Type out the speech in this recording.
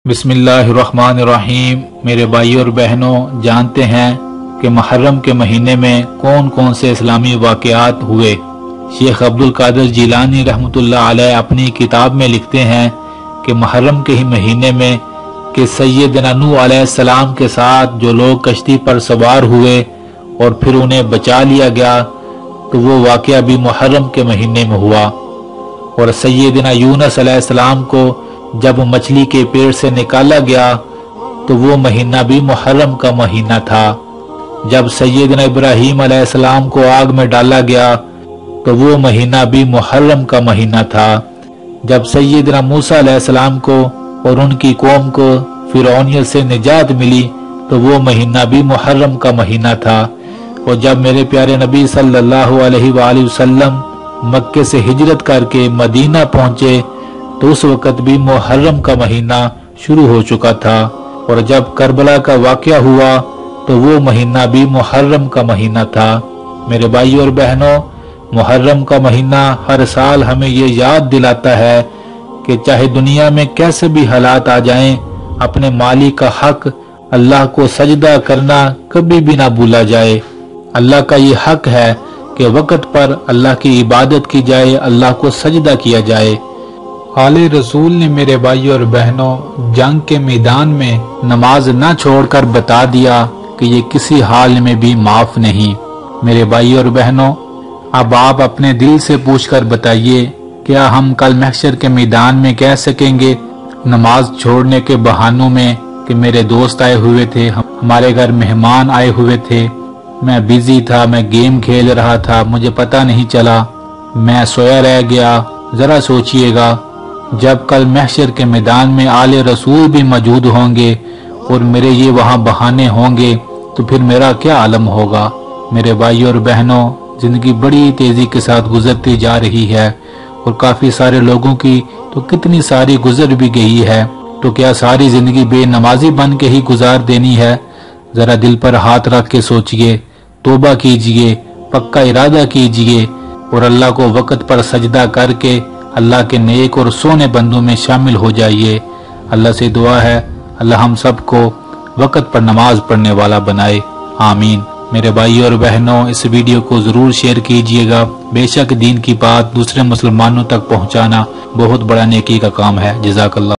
بسم اللہ الرحمن الرحیم۔ میرے بھائی اور بہنوں، جانتے ہیں کہ محرم کے مہینے میں کون کون سے اسلامی واقعات ہوئے۔ شیخ عبدالقادر جیلانی رحمۃ اللہ علیہ اپنی کتاب میں لکھتے ہیں کہ محرم کے ہی مہینے میں کہ سیدنا نوح علیہ السلام کے ساتھ جو لوگ کشتی پر سوار ہوئے اور پھر انہیں بچا لیا گیا، تو وہ واقعہ بھی محرم کے مہینے میں ہوا۔ اور سیدنا یونس علیہ السلام کو جب مچھلی کے پیٹ سے نکالا گیا تو وہ مہینہ بھی محرم کا مہینہ تھا۔ جب سیدنا ابراہیم علیہ السلام کو آگ میں ڈالا گیا تو وہ مہینہ بھی محرم کا مہینہ تھا۔ جب سیدنا موسیٰ علیہ السلام کو اور ان کی قوم کو فرعونیت سے نجات ملی تو وہ مہینہ بھی محرم کا مہینہ تھا۔ اور جب میرے پیارے نبی صلی اللہ علیہ وآلہ وسلم مکے سے ہجرت کر کے مدینہ پہنچے تو اس وقت بھی محرم کا مہینہ شروع ہو چکا تھا۔ اور جب کربلا کا واقعہ ہوا تو وہ مہینہ بھی محرم کا مہینہ تھا۔ میرے بھائی اور بہنوں، محرم کا مہینہ ہر سال ہمیں یہ یاد دلاتا ہے کہ چاہے دنیا میں کیسے بھی حالات آ جائیں، اپنے مالک کا حق اللہ کو سجدہ کرنا کبھی بھی نہ بھولا جائے۔ اللہ کا یہ حق ہے کہ وقت پر اللہ کی عبادت کی جائے، اللہ کو سجدہ کیا جائے۔ آل رسول نے میرے بھائی اور بہنوں جنگ کے میدان میں نماز نہ چھوڑ کر بتا دیا کہ یہ کسی حال میں بھی معاف نہیں۔ میرے بھائی اور بہنوں، اب آپ اپنے دل سے پوچھ کر بتائیے، کیا ہم کل محشر کے میدان میں کہہ سکیں گے نماز چھوڑنے کے بہانوں میں کہ میرے دوست آئے ہوئے تھے، ہمارے گھر مہمان آئے ہوئے تھے، میں بیزی تھا، میں گیم کھیل رہا تھا، مجھے پتہ نہیں چلا، میں سویا رہ گیا۔ ذرا سوچئے گا، جب کل محشر کے میدان میں آل رسول بھی موجود ہوں گے اور میرے یہ وہاں بہانے ہوں گے تو پھر میرا کیا عالم ہوگا۔ میرے بھائی اور بہنوں، زندگی بڑی تیزی کے ساتھ گزرتی جا رہی ہے اور کافی سارے لوگوں کی تو کتنی ساری گزر بھی گئی ہے، تو کیا ساری زندگی بے نمازی بن کے ہی گزار دینی ہے؟ ذرا دل پر ہاتھ رکھ کے سوچئے، توبہ کیجئے، پکا ارادہ کیجئے اور اللہ کو وقت پر سجدہ کر کے اللہ کے نیک اور سونے بندوں میں شامل ہو جائیے۔ اللہ سے دعا ہے اللہ ہم سب کو وقت پر نماز پڑھنے والا بنائے، آمین۔ میرے بھائی اور بہنوں، اس ویڈیو کو ضرور شیئر کیجئے گا۔ بے شک دین کی بات دوسرے مسلمانوں تک پہنچانا بہت بڑا نیکی کا کام ہے۔ جزاک اللہ۔